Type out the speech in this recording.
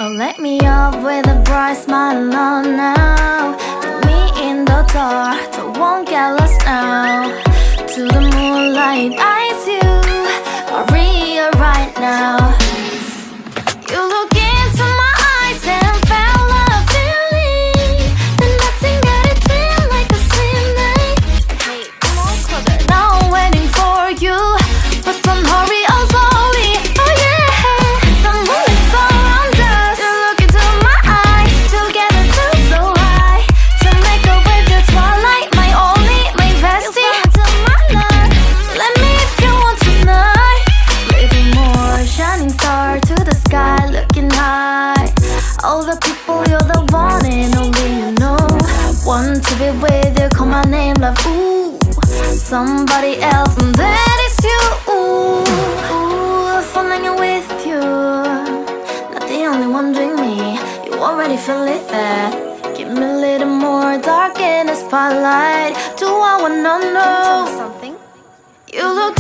Oh, let me up with a bright smile on now. Put me in the dark, so won't get lost now. To the moonlight, eyes you, Maria right now. You look into my eyes and felt a feeling that nothing got it feel like a slim night. Hey, come on closer. Now I'm waiting for you, but don't hurry, oh slowly. Oh yeah, the moonlight's around us. You look into my eyes, together feel so high. To make up with the twilight, my only, my bestie. You come into my life, let me if you want tonight. Little more shining star to the sky, looking high. All the people, you're the one and only you know. Want to be with you, call my name, love, ooh. Somebody else, and that is you, ooh. Falling with you, not the only one doing me. You already feel it there. Give me a little more dark in the spotlight. Do I wanna know? Something? You look